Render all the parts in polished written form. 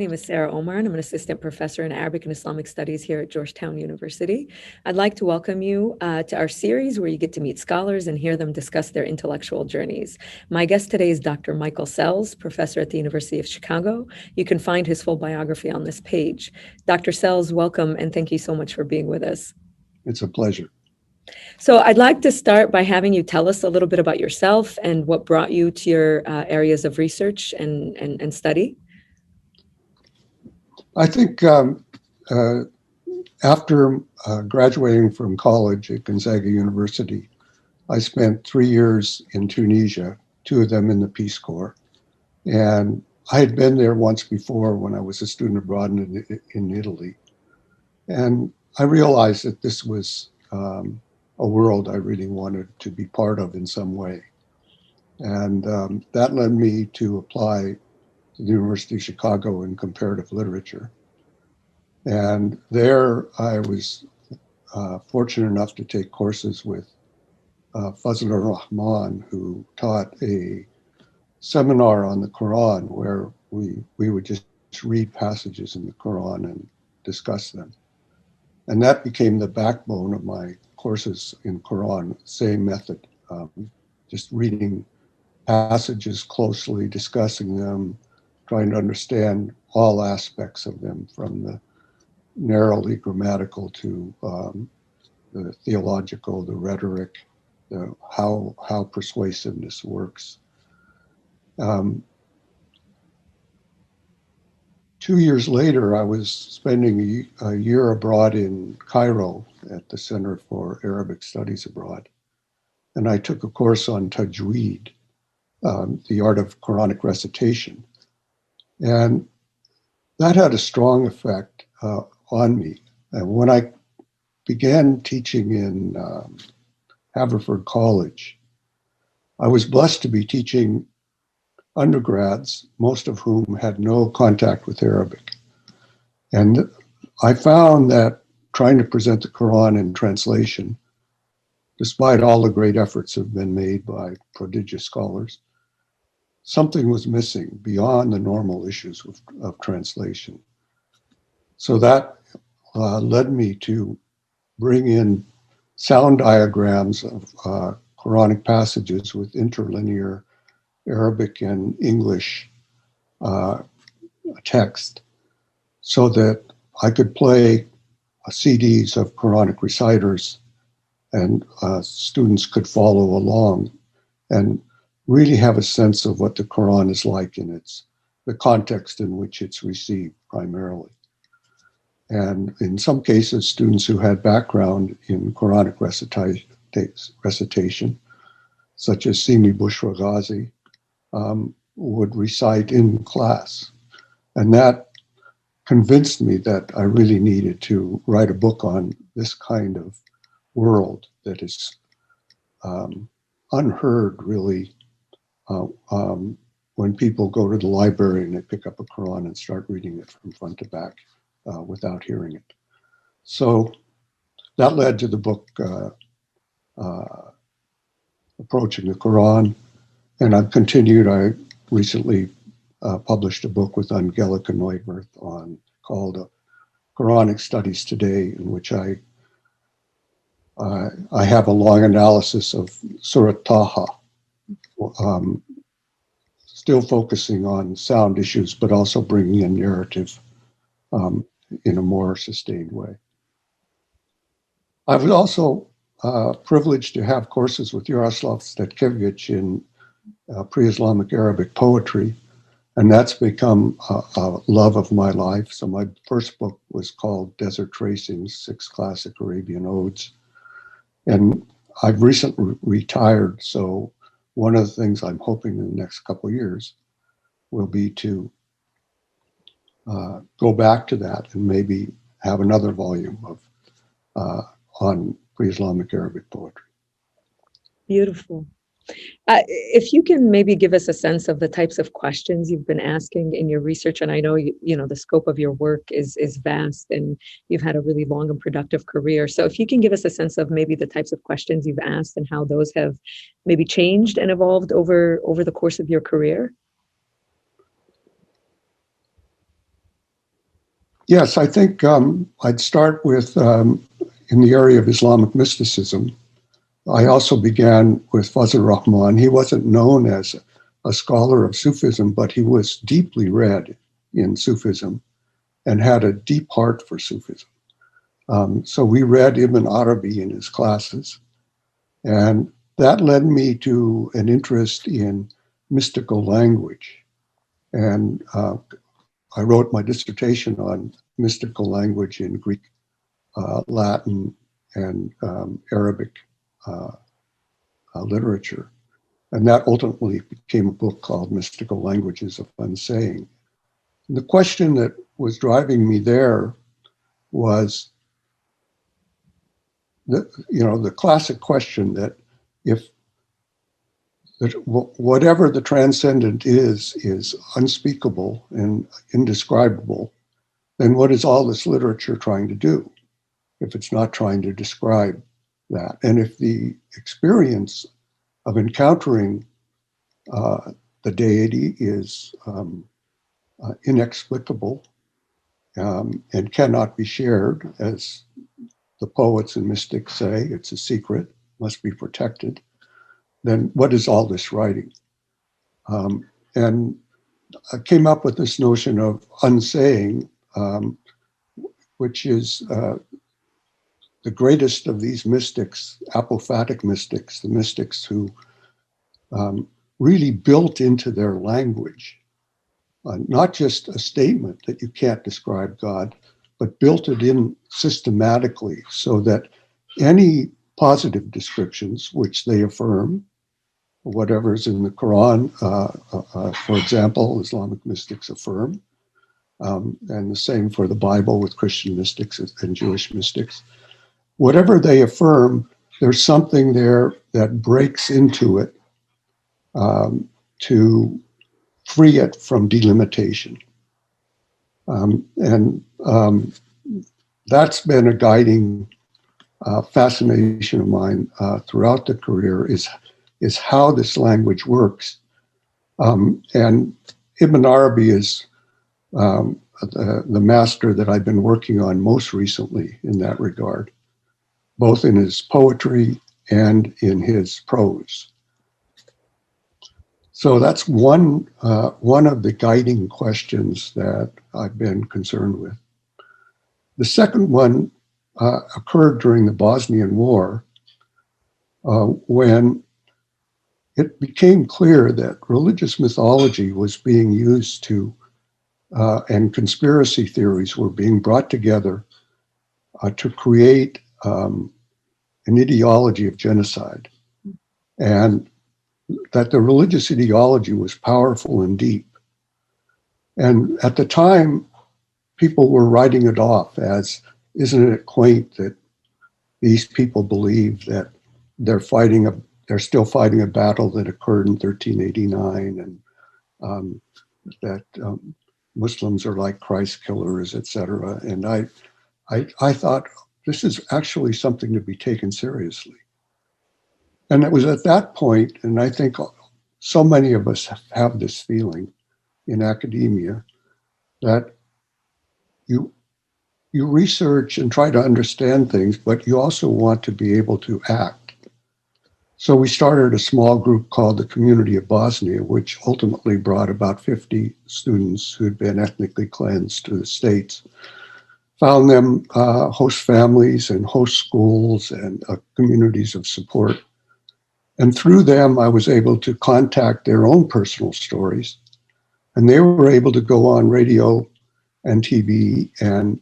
name is Sarah Omar, and I'm an assistant professor in Arabic and Islamic Studies here at Georgetown University. I'd like to welcome you to our series where you get to meet scholars and hear them discuss their intellectual journeys. My guest today is Dr. Michael Sells, professor at the University of Chicago. You can find his full biography on this page. Dr. Sells, welcome, and thank you so much for being with us. It's a pleasure. So I'd like to start by having you tell us a little bit about yourself and what brought you to your areas of research and study. I think after graduating from college at Gonzaga University, I spent 3 years in Tunisia, 2 of them in the Peace Corps. And I had been there once before when I was a student abroad in Italy. And I realized that this was a world I really wanted to be part of in some way. And that led me to apply to the University of Chicago in comparative literature. And there I was fortunate enough to take courses with Fazl Rahman, who taught a seminar on the Quran where we would just read passages in the Quran and discuss them. And that became the backbone of my courses in Quran, same method, just reading passages closely, discussing them, trying to understand all aspects of them, from the narrowly grammatical to the theological, the rhetoric, how persuasiveness works. 2 years later, I was spending a year abroad in Cairo at the Center for Arabic Studies Abroad. And I took a course on tajweed, the art of Quranic recitation. And that had a strong effect on me. And when I began teaching in Haverford College, I was blessed to be teaching undergrads, most of whom had no contact with Arabic. And I found that trying to present the Quran in translation, despite all the great efforts that have been made by prodigious scholars, something was missing beyond the normal issues of translation. So that led me to bring in sound diagrams of Quranic passages with interlinear Arabic and English text, so that I could play CDs of Quranic reciters and students could follow along and really have a sense of what the Quran is like in the context in which it's received primarily. And in some cases, students who had background in Quranic recitation, such as Simi Bushra Ghazi, would recite in class. And that convinced me that I really needed to write a book on this kind of world that is unheard, really, when people go to the library and they pick up a Quran and start reading it from front to back without hearing it. So that led to the book Approaching the Quran. And I've continued. I recently published a book with Angelica Neuwirth called Quranic Studies Today, in which I have a long analysis of Surah Taha, still focusing on sound issues, but also bringing in narrative in a more sustained way. I was also privileged to have courses with Jaroslav Stetkevich in pre-Islamic Arabic poetry, and that's become a love of my life. So my first book was called Desert Tracings, 6 Classic Arabian Odes. And I've recently retired, so one of the things I'm hoping in the next couple of years will be to go back to that and maybe have another volume on pre-Islamic Arabic poetry. Beautiful. If you can maybe give us a sense of the types of questions you've been asking in your research, and I know the scope of your work is vast, and you've had a really long and productive career. So if you can give us a sense of maybe the types of questions you've asked and how those have maybe changed and evolved over the course of your career. Yes, I think I'd start with in the area of Islamic mysticism. I also began with Fazl Rahman. He wasn't known as a scholar of Sufism, but he was deeply read in Sufism and had a deep heart for Sufism. So we read Ibn Arabi in his classes, and that led me to an interest in mystical language. And I wrote my dissertation on mystical language in Greek, Latin, and Arabic uh, literature. And that ultimately became a book called Mystical Languages of Unsaying. And the question that was driving me there was the classic question that if that whatever the transcendent is unspeakable and indescribable, then what is all this literature trying to do if it's not trying to describe that? And if the experience of encountering the deity is inexplicable and cannot be shared, as the poets and mystics say, it's a secret, must be protected, then what is all this writing? And I came up with this notion of unsaying, which is the greatest of these mystics, apophatic mystics, the mystics who really built into their language, not just a statement that you can't describe God, but built it in systematically so that any positive descriptions, which they affirm, whatever's in the Quran, for example, Islamic mystics affirm, and the same for the Bible with Christian mystics and Jewish mystics. Whatever they affirm, there's something there that breaks into it to free it from delimitation. And that's been a guiding fascination of mine throughout the career is how this language works. And Ibn Arabi is the master that I've been working on most recently in that regard, both in his poetry and in his prose. So that's one of the guiding questions that I've been concerned with. The second one occurred during the Bosnian War when it became clear that religious mythology was being used to, and conspiracy theories were being brought together to create an ideology of genocide. And that the religious ideology was powerful and deep. And at the time, people were writing it off as, isn't it quaint that these people believe that they're still fighting a battle that occurred in 1389, and that Muslims are like Christ killers, etc. And I thought this is actually something to be taken seriously. And it was at that point, and I think so many of us have this feeling in academia, that you research and try to understand things, but you also want to be able to act. So we started a small group called the Community of Bosnia, which ultimately brought about 50 students who had been ethnically cleansed to the States, found them host families and host schools and communities of support. And through them, I was able to contact their own personal stories. And they were able to go on radio and TV. And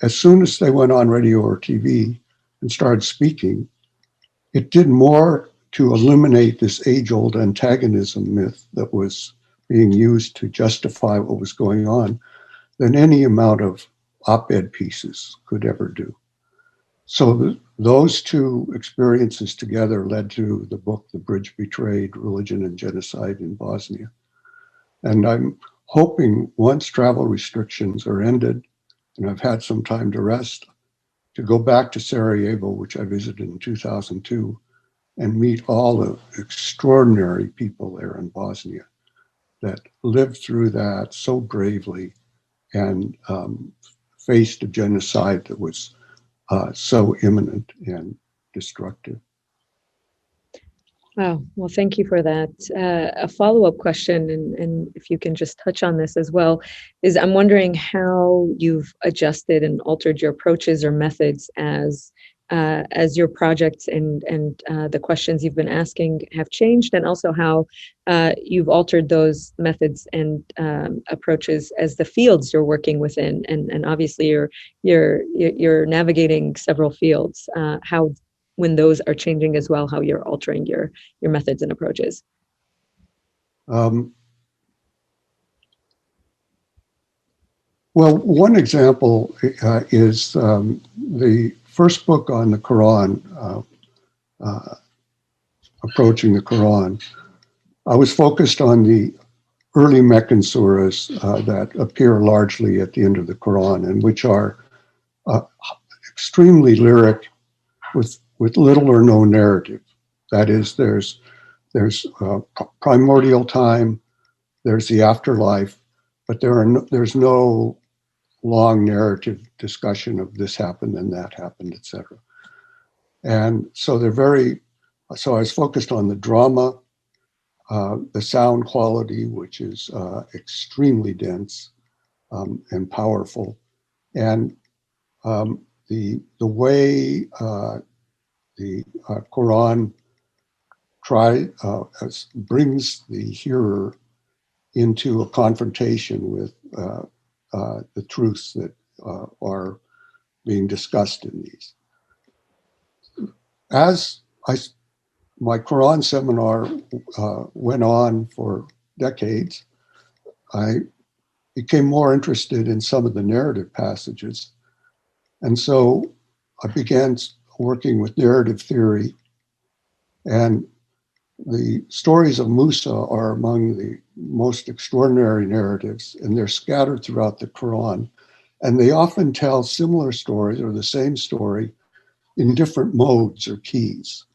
as soon as they went on radio or TV and started speaking, it did more to eliminate this age-old antagonism myth that was being used to justify what was going on than any amount of op-ed pieces could ever do. So those two experiences together led to the book, The Bridge Betrayed, Religion and Genocide in Bosnia. And I'm hoping once travel restrictions are ended and I've had some time to rest, to go back to Sarajevo, which I visited in 2002, and meet all the extraordinary people there in Bosnia that lived through that so bravely and faced a genocide that was so imminent and destructive. Wow. Well, thank you for that. A follow-up question, and if you can just touch on this as well, is I'm wondering how you've adjusted and altered your approaches or methods as your projects and the questions you've been asking have changed, and also how you've altered those methods and approaches as the fields you're working within, and obviously you're navigating several fields. How when those are changing as well, how you're altering your methods and approaches. Um, well, one example is the first book on the Quran, approaching the Quran. I was focused on the early Meccan surahs that appear largely at the end of the Quran, and which are uh, extremely lyric with little or no narrative. That is, there's primordial time, there's the afterlife, but there's no long narrative discussion of this happened and that happened, etc. And so so I was focused on the drama, the sound quality, which is extremely dense and powerful, and the way the Quran brings the hearer into a confrontation with the truths that are being discussed in these. As my Quran seminar went on for decades, I became more interested in some of the narrative passages. And so I began working with narrative theory, and the stories of Musa are among the most extraordinary narratives, and they're scattered throughout the Quran. And they often tell similar stories or the same story in different modes or keys.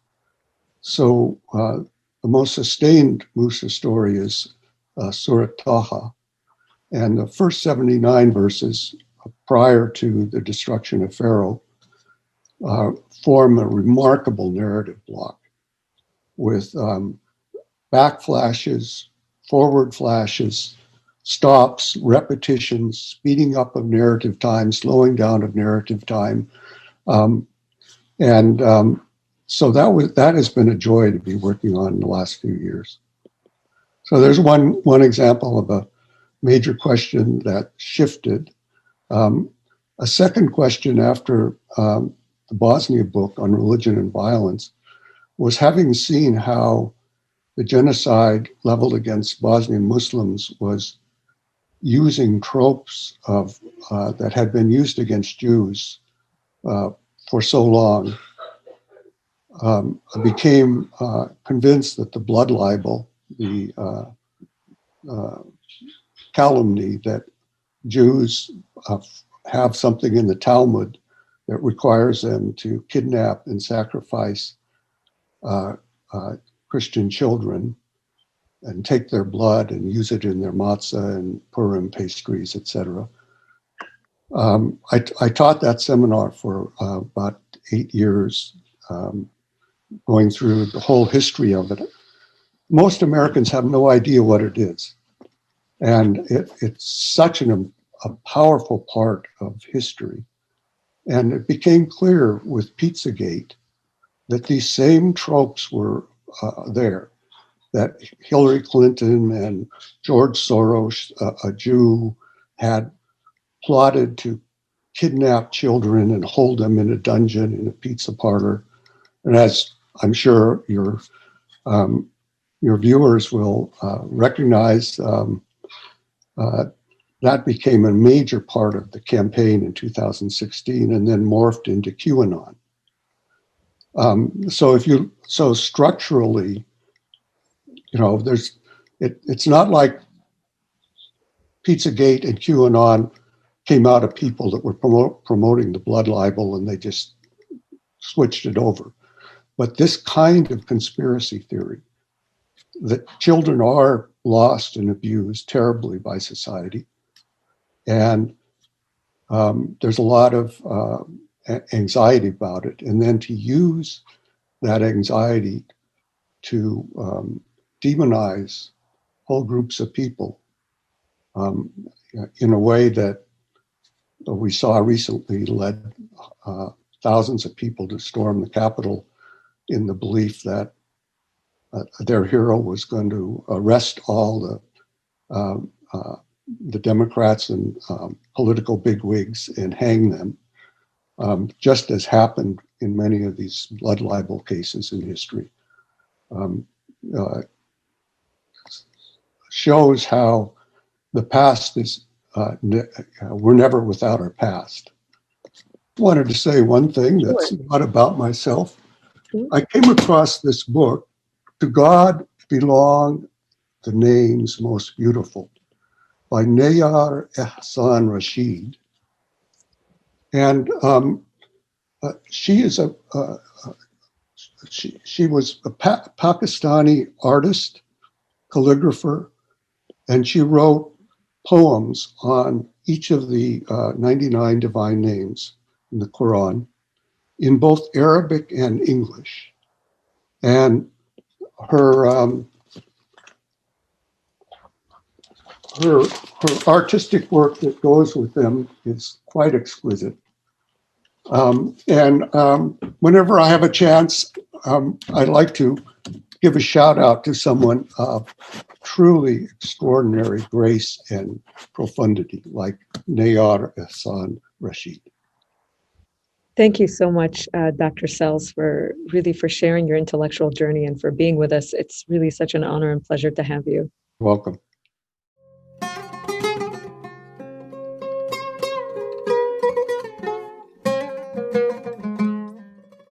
So the most sustained Musa story is Surah Taha. And the first 79 verses prior to the destruction of Pharaoh form a remarkable narrative block with back flashes, forward flashes, stops, repetitions, speeding up of narrative time, slowing down of narrative time. And so that has been a joy to be working on in the last few years. So there's one example of a major question that shifted. A second question after the Bosnia book on religion and violence was, having seen how the genocide leveled against Bosnian Muslims was using tropes of that had been used against Jews for so long. I became convinced that the blood libel, the calumny that Jews have something in the Talmud that requires them to kidnap and sacrifice Christian children and take their blood and use it in their matzah and Purim pastries, etc. I taught that seminar for about 8 years, going through the whole history of it. Most Americans have no idea what it is. And it's such a powerful part of history. And it became clear with Pizzagate that these same tropes were there, that Hillary Clinton and George Soros, a Jew, had plotted to kidnap children and hold them in a dungeon in a pizza parlor. And as I'm sure your viewers will recognize, that became a major part of the campaign in 2016 and then morphed into QAnon. So structurally, it's not like Pizzagate and QAnon came out of people that were promoting the blood libel and they just switched it over. But this kind of conspiracy theory that children are lost and abused terribly by society, And there's a lot of anxiety about it. And then to use that anxiety to demonize whole groups of people um, in a way that we saw recently led thousands of people to storm the Capitol in the belief that their hero was going to arrest all the Democrats and political bigwigs and hang them, just as happened in many of these blood libel cases in history. Um, uh, Shows how the past is, we're never without our past. I wanted to say one thing that's Sure. not about myself. Sure. I came across this book, To God Belong the Names Most Beautiful, by Nayar Ehsan Rashid. And she is she was a Pakistani artist, calligrapher, and she wrote poems on each of the 99 divine names in the Quran in both Arabic and English. And her her artistic work that goes with them is quite exquisite. And whenever I have a chance, I'd like to give a shout out to someone of truly extraordinary grace and profundity, like Nayar Ehsan Rashid. Thank you so much, Dr. Sells, for sharing your intellectual journey and for being with us. It's really such an honor and pleasure to have you. Welcome.